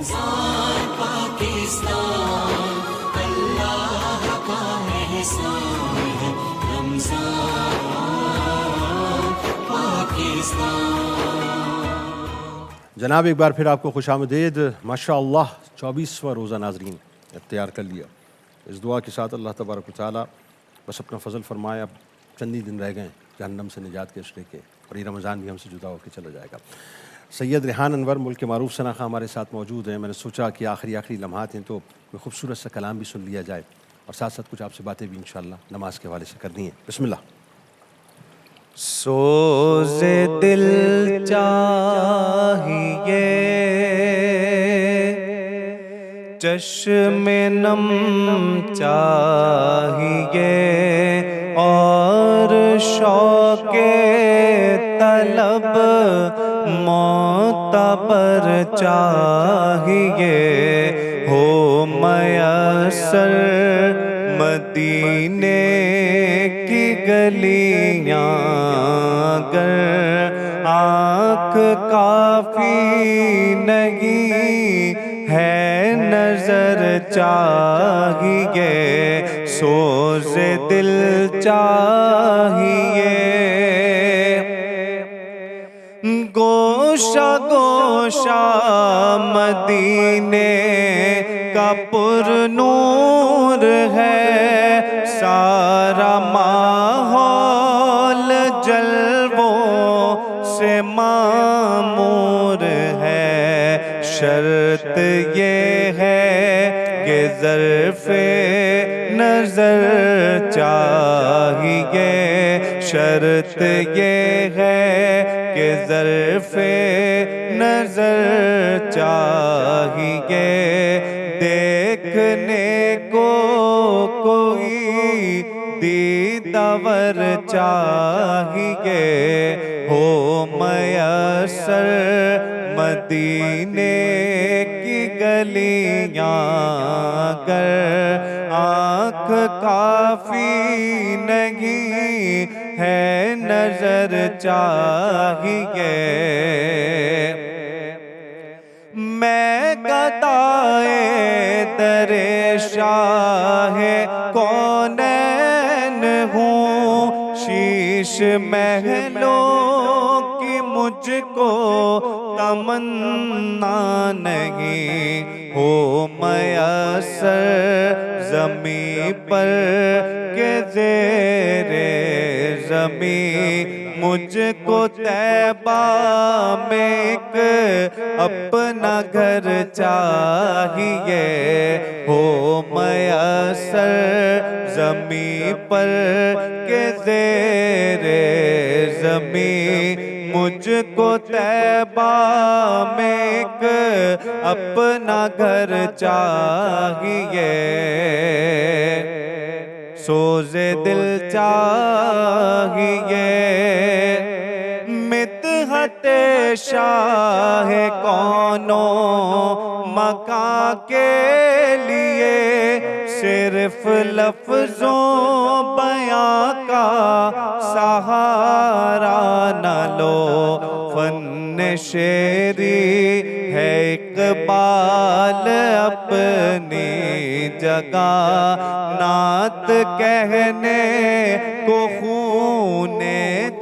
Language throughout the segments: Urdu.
رمضان پاکستان اللہ کا احسان ہے، رمضان پاکستان۔ جناب ایک بار پھر آپ کو خوش آمدید۔ ماشاء اللہ 24واں روزہ ناظرین اختیار کر لیا۔ اس دعا کے ساتھ اللہ تبارک و تعالیٰ بس اپنا فضل فرمائے، اب چند ہی دن رہ گئے جہنم سے نجات کے اشرے کے، اور یہ رمضان بھی ہم سے جدا ہو کے چلا جائے گا۔ سید ریحان انور ملک کے معروف ثنا خاں ہمارے ساتھ موجود ہیں۔ میں نے سوچا کہ آخری لمحات ہیں تو کوئی خوبصورت سا کلام بھی سن لیا جائے، اور ساتھ ساتھ کچھ آپ سے باتیں بھی انشاءاللہ نماز کے حوالے سے کرنی ہیں۔ بسم اللہ۔ سوز دل چاہیے چشم نم چاہیے اور شوق طلب معتبر چاہیے، ہو میسر مدینے کی گلیاں گر آنکھ کافی نہیں ہے نظر چاہیے، سوز دل چاہیے، گوشہ گوشہ مدینے کا پر نور ہے، سارا ماحول جلووں سے معمور ہے، شرط یہ ہے کہ ظرف نظر چاہیے، شرط یہ ہے کہ ظرف نظر چاہیے، دیکھنے کو کوئی دیدور چاہیے، ہو میسر مدینے کی گلیاں گر آنکھ کافی نہیں ہے نظر چاہیے، میں گدائے در شاہ کونین ہوں، شیش محلوں کی مجھ کو تمنا نہیں، ہو میسر زمین پر کے زیر زمین مجھ کو طیبہ میں ایک اپنا گھر چاہیے، ہو میسر زمین پر کے زیر زمین مجھ کو طیبہ میں ایک اپنا گھر چاہیے، سوز دل چاہیے، مدحت شاہ کونوں مکان کے لیے صرف لفظوں بیان کا سہارا نہ لو، فن شعری ہے اقبال اپنی جگہ، نعت کہنے کو خون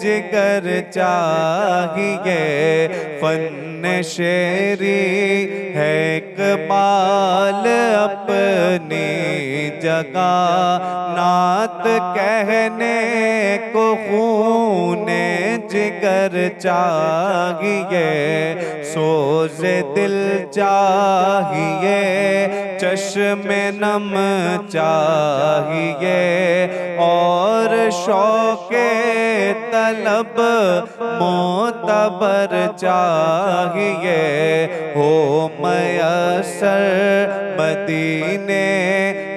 جگر چاہیے، فن شعری ہے اقبال اپنی جگہ، نعت کہنے کو خون جگر چاہیے، سوز دل چاہیے، چشم نم چاہیے اور شوق طلب معتبر چاہیے، ہو میسر مدینے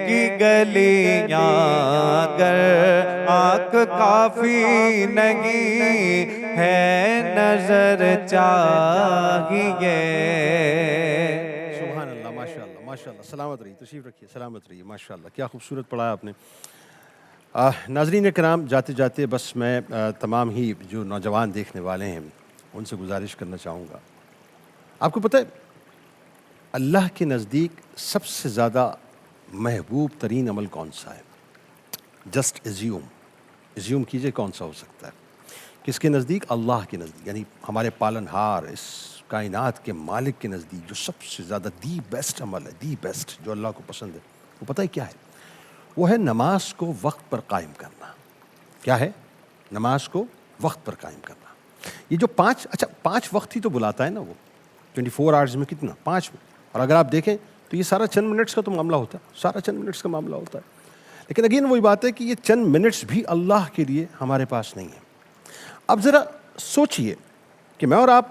کی گلیاں گر آنکھ کافی نہیں ہے نظر چاہیے۔ سبحان اللہ، ماشاءاللہ ماشاءاللہ، سلامت رہیے، تشریف رکھیے، سلامت رہیے، ماشاءاللہ، کیا خوبصورت پڑھا آپ نے۔ ناظرین کرام، جاتے جاتے بس میں تمام ہی جو نوجوان دیکھنے والے ہیں ان سے گزارش کرنا چاہوں گا۔ آپ کو پتہ ہے اللہ کے نزدیک سب سے زیادہ محبوب ترین عمل کون سا ہے؟ جسٹ ایزیوم کیجئے کون سا ہو سکتا ہے. کس کے نزدیک؟ اللہ کے نزدیک، یعنی ہمارے پالنہار اس کائنات کے مالک کے نزدیک جو سب سے زیادہ دی بیسٹ عمل ہے، دی بیسٹ جو اللہ کو پسند ہے، وہ پتہ ہے کیا ہے؟ وہ ہے نماز کو وقت پر قائم کرنا. کیا ہے؟ نماز کو وقت پر قائم کرنا. یہ جو پانچ وقت ہی تو بلاتا ہے نا وہ 24 آورز میں کتنا؟ 5 میں. اور اگر آپ دیکھیں تو یہ سارا چند منٹس کا تو معاملہ ہوتا ہے، سارا چند منٹس کا معاملہ ہوتا ہے. لیکن اگین وہی بات ہے کہ یہ چند منٹس بھی اللہ کے لیے ہمارے پاس نہیں ہے. اب ذرا سوچئے کہ میں اور آپ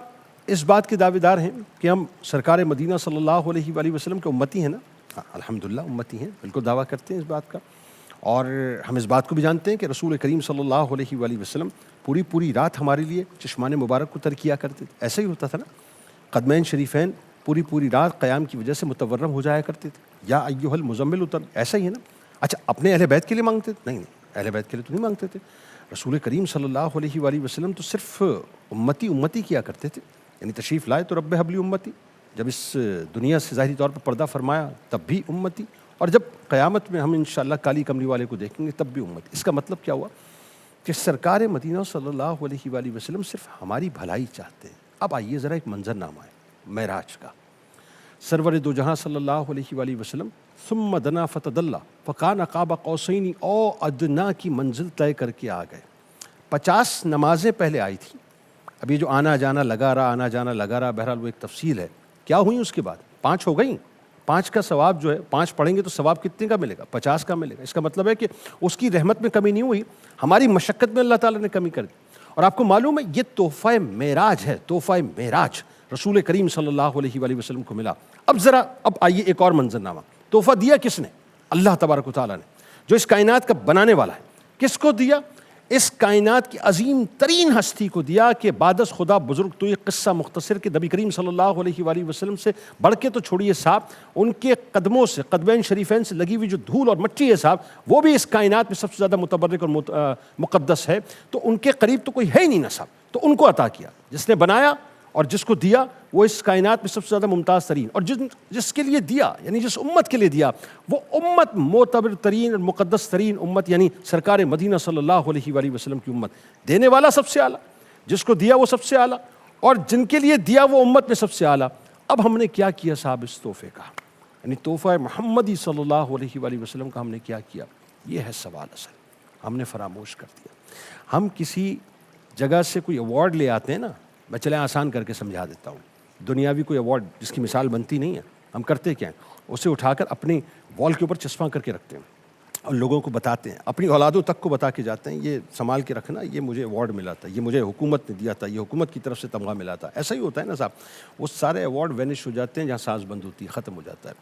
اس بات کے دعوے دار ہیں کہ ہم سرکار مدینہ صلی اللہ علیہ وآلہ وسلم کے امتی ہیں نا. الحمدللہ امتی ہیں، بالکل دعویٰ کرتے ہیں اس بات کا. اور ہم اس بات کو بھی جانتے ہیں کہ رسول کریم صلی اللہ علیہ وآلہ وسلم پوری رات ہمارے لیے چشمان مبارک کو تر کیا کرتے تھے. ایسا ہی ہوتا تھا نا. قدمین شریفین پوری رات قیام کی وجہ سے متورم ہو جایا کرتے تھے. یا ایھا المزمل اتر، ایسا ہی ہے نا. اچھا اپنے اہل بیت کے لیے مانگتے تھے؟ نہیں، اہل بیت کے لیے تو نہیں مانگتے تھے. رسول کریم صلی اللہ علیہ وآلہ وسلم تو صرف امتی کیا کرتے تھے. یعنی تشریف لائے تو رب حبلی امتی، جب اس دنیا سے ظاہری طور پر پردہ فرمایا تب بھی امتی، اور جب قیامت میں ہم انشاءاللہ کالی کملی والے کو دیکھیں گے تب بھی امتی. اس کا مطلب کیا ہوا کہ سرکار مدینہ صلی اللہ علیہ وآلہ وسلم صرف ہماری بھلائی چاہتے ہیں. اب آئیے ذرا ایک منظر نامہ ہے معراج کا. سرور دو جہاں صلی اللہ علیہ وآلہ وسلم ثم دنا فتدلى فکان قاب قوسین او ادنا کی منزل طے کر کے آ گئے. 50 نمازیں پہلے آئی تھیں. اب یہ جو آنا جانا لگا رہا، بہرحال وہ ایک تفصیل ہے. کیا ہوئی اس کے بعد؟ 5 ہو گئیں. 5 کا ثواب جو ہے، 5 پڑھیں گے تو ثواب کتنے کا ملے گا؟ 50 کا ملے گا. اس کا مطلب ہے کہ اس کی رحمت میں کمی نہیں ہوئی، ہماری مشقت میں اللہ تعالیٰ نے کمی کر دی. اور آپ کو معلوم ہے یہ تحفہ معراج ہے، تحفہ معراج رسول کریم صلی اللہ علیہ وآلہ وسلم کو ملا. اب آئیے ایک اور منظرنامہ. تحفہ دیا کس نے؟ اللہ تبارک و تعالیٰ نے، جو اس کائنات کا بنانے والا ہے. کس کو دیا؟ اس کائنات کی عظیم ترین ہستی کو دیا کہ بعد از خدا بزرگ. تو یہ قصہ مختصر کہ نبی کریم صلی اللہ علیہ وآلہ وسلم سے بڑھ کے تو چھوڑیے صاحب، ان کے قدموں سے، قدمین شریفین سے لگی ہوئی جو دھول اور مٹی ہے صاحب، وہ بھی اس کائنات میں سب سے زیادہ متبرک اور مقدس ہے. تو ان کے قریب تو کوئی ہے ہی نہیں نا صاحب. تو ان کو عطا کیا. جس نے بنایا اور جس کو دیا وہ اس کائنات میں سب سے زیادہ ممتاز ترین، اور جس کے لیے دیا، یعنی جس امت کے لیے دیا، وہ امت معتبر ترین اور مقدس ترین امت، یعنی سرکار مدینہ صلی اللہ علیہ وآلہ وسلم کی امت. دینے والا سب سے اعلیٰ، جس کو دیا وہ سب سے اعلیٰ، اور جن کے لیے دیا وہ امت میں سب سے اعلیٰ. اب ہم نے کیا کیا صاحب اس تحفے کا؟ یعنی تحفہ محمدی صلی اللہ علیہ وآلہ وسلم کا ہم نے کیا کیا؟ یہ ہے سوال اصل. ہم نے فراموش کر دیا. ہم کسی جگہ سے کوئی ایوارڈ لے آتے ہیں نا، میں چلیں آسان کر کے سمجھا دیتا ہوں. دنیاوی کوئی ایوارڈ جس کی مثال بنتی نہیں ہے، ہم کرتے کیا ہیں؟ اسے اٹھا کر اپنی وال کے اوپر چسپاں کر کے رکھتے ہیں اور لوگوں کو بتاتے ہیں، اپنی اولادوں تک کو بتا کے جاتے ہیں یہ سنبھال کے رکھنا، یہ مجھے ایوارڈ ملا تھا، یہ مجھے حکومت نے دیا تھا، یہ حکومت کی طرف سے تمغہ ملا تھا. ایسا ہی ہوتا ہے نا صاحب. وہ سارے ایوارڈ وینش ہو جاتے ہیں جہاں سانس بند ہوتی ہے، ختم ہو جاتا ہے.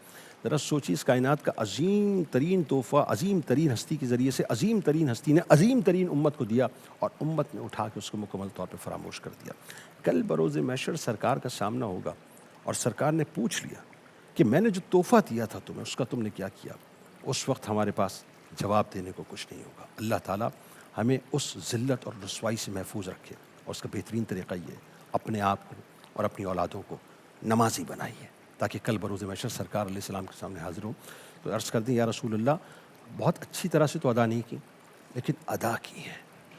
ذرا سوچیے اس کائنات کا عظیم ترین تحفہ عظیم ترین ہستی کے ذریعے سے عظیم ترین ہستی نے عظیم ترین امت کو دیا، اور امت نے اٹھا کے اس کو مکمل طور پہ فراموش کر دیا. کل بروز محشر سرکار کا سامنا ہوگا اور سرکار نے پوچھ لیا کہ میں نے جو تحفہ دیا تھا تمہیں، اس کا تم نے کیا کیا؟ اس وقت ہمارے پاس جواب دینے کو کچھ نہیں ہوگا. اللہ تعالیٰ ہمیں اس ذلت اور رسوائی سے محفوظ رکھے. اور اس کا بہترین طریقہ یہ ہے اپنے آپ کو اور اپنی اولادوں کو نمازی بنائیے تاکہ کل بروز محشر سرکار علیہ السلام کے سامنے حاضر ہوں تو عرض کر دیں یا رسول اللہ بہت اچھی طرح سے تو ادا نہیں کی لیکن ادا کی ہے،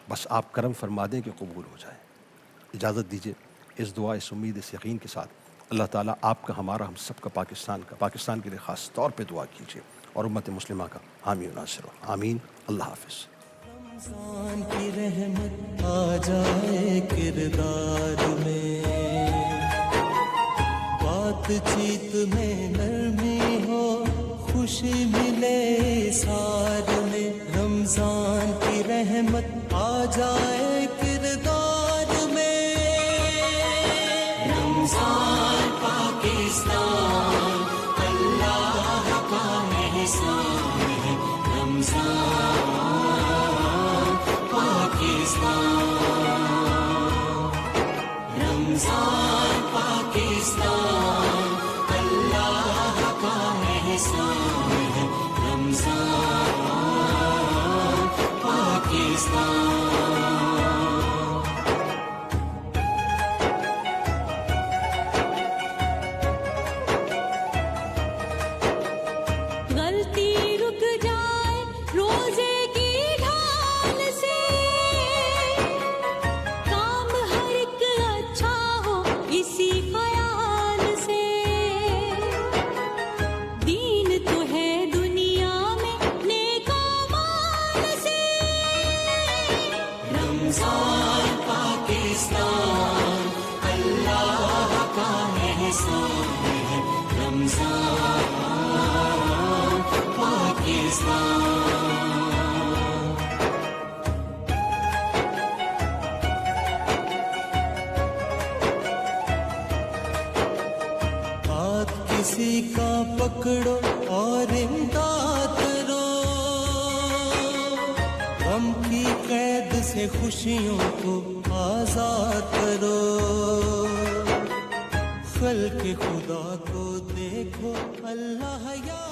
بس آپ کرم فرما دیں کہ قبول ہو جائے. اجازت دیجیے اس دعا، اس امید، اس یقین کے ساتھ اللہ تعالیٰ آپ کا، ہمارا، ہم سب کا، پاکستان کے لیے خاص طور پہ دعا کیجیے اور امت مسلمہ کا حامی و ناصر ہو. آمین. اللہ حافظ. رمضان کی رحمت آ جائے کردار میں، بات چیت میں نرمی ہو، خوشی ملے سار میں. رمضان کی رحمت آ جائے کردار میں. رمضان پاکستان اللہ کا احسان ہے. رمضان پاکستان، رمضان پاکستان اللہ کا احسان ہے. رمضان پاکستان. کسی کا پکڑو اور امداد کرو، غم کی قید سے خوشیوں کو آزاد کرو، خلق خدا کو دیکھو اللہ یا